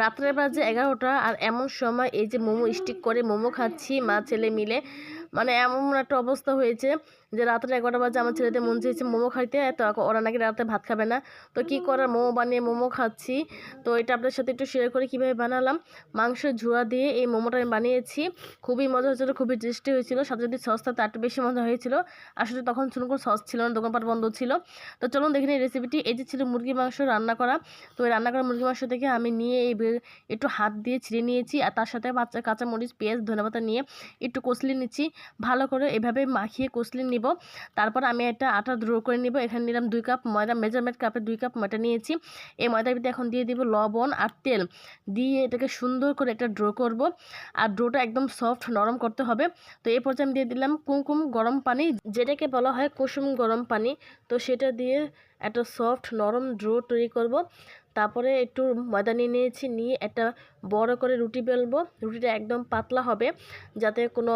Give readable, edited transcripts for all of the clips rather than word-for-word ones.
রাত্রে বাজে 11টা আর এমন সময় এই যে মোমো স্টিক করে মোমো খাচ্ছি মা ছেলে মিলে। মানে এমন একটা অবস্থা হয়েছে যে রাত্রে 11টা বাজে আমার ছেলেদের মন চেয়েছে মোমো খাইতে, তো ওরা নাকি রাতে ভাত খাবে না। তো কী করার, মোমো বানিয়ে মোমো খাচ্ছি। তো এটা আপনাদের সাথে একটু শেয়ার করি কীভাবে বানালাম। মাংসের ঝুড়া দিয়ে এই মোমোটা আমি বানিয়েছি, খুবই মজা হয়েছিল, খুবই টেস্টি হয়েছিল। সাথে যদি সস থাকতো একটু বেশি মজা হয়েছিল। আসলে তখন কোনো সস ছিল না, দোকানপাট বন্ধ ছিল। তো চলুন দেখে নিই রেসিপিটি। এই যে ছিল মুরগির মাংস রান্না করা। তো এই রান্না করা মুরগির মাংস থেকে আমি নিয়ে একটু হাত দিয়ে ছিঁড়ে নিয়েছি, আর তার সাথে কাঁচামরিচ, পেঁয়াজ, ধনেপাতা নিয়ে একটু কষলে নিচ্ছি। ভালো করে এভাবে মাখিয়ে কষলে নিব। তারপর আমি একটা আটা ড্রো করে নিব। এখানে নিলাম 2 কাপ ময়দা, মেজারমেন্ট কাপে 2 কাপ ময়দা নিয়েছি। এই ময়দার ভিতরে এখন দিয়ে দিব লবণ আর তেল, দিয়ে এটাকে সুন্দর করে একটা ড্রো করব। আর ড্রোটা একদম সফট নরম করতে হবে। তো এই পর্যায়ে আমি দিয়ে দিলাম কুমকুম গরম পানি, যেটাকে বলা হয় কুসুম গরম পানি। তো সেটা দিয়ে একটা সফট নরম ড্রো তৈরি করব। তারপরে একটু ময়দা নিয়েছি, নিয়ে একটা বড় করে রুটি বেলবো। রুটিটা একদম পাতলা হবে, যাতে কোনো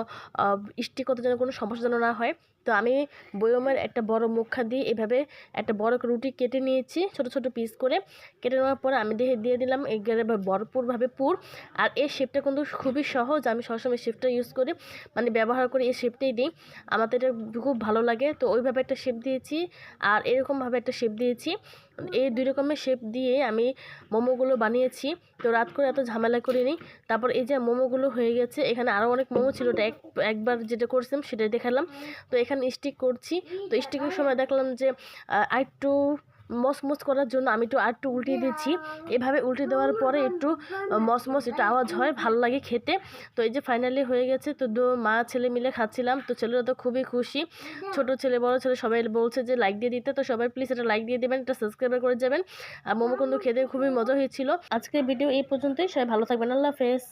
স্টিক করতে যেন কোনো সমস্যা যেন না হয়। তো আমি বয়মের একটা বড় মুখা দিয়ে এভাবে একটা বড় রুটি কেটে নিয়েছি, ছোট ছোট পিস করে। কেটে নেওয়ার পরে আমি দিয়ে দিলাম এগুলো ভরপুরভাবে পুর। আর এই শেপটা কিন্তু খুবই সহজ, আমি সবসময় শেপটা ইউজ করি, মানে ব্যবহার করি, এই শেপটাই দিই। আমার তো এটা খুব ভালো লাগে। তো ওইভাবে একটা শেপ দিয়েছি, আর এরকমভাবে একটা শেপ দিয়েছি। এই 2 রকমের শেপ দিয়ে আমি মোমোগুলো বানিয়েছি। তো রাত করে এত ঝামেলা করিনি। তারপর এই যে মোমোগুলো হয়ে গেছে, এখানে আরও অনেক মোমো ছিল, ওটা একবার যেটা করছিলাম সেটাই দেখালাম। তো এখানে স্টিক করছি। তো স্টিকের সময় দেখলাম যে আরেকটু মচমচ করার জন্য আমি আরেকটু উল্টিয়ে দিচ্ছি। এভাবে উল্টে দেওয়ার পরে একটু মচমচ একটু আওয়াজ হয়, ভালো লাগে খেতে। তো এই যে ফাইনালি হয়ে গেছে। তো মা ছেলে মিলে খাচ্ছিলাম। তো ছেলেরা তো খুবই খুশি, ছোট ছেলে বড় ছেলে সবাই বলছে যে লাইক দিয়ে দিতে। তো সবাই প্লিজ এটা লাইক দিয়ে দেবেন, এটা সাবস্ক্রাইব করে যাবেন। আর মোমো কিন্তু খেতে খুবই মজা হয়েছিল। আজকের ভিডিও এই পর্যন্তই, সবাই ভালো থাকবেন, আল্লাহ হাফেজ।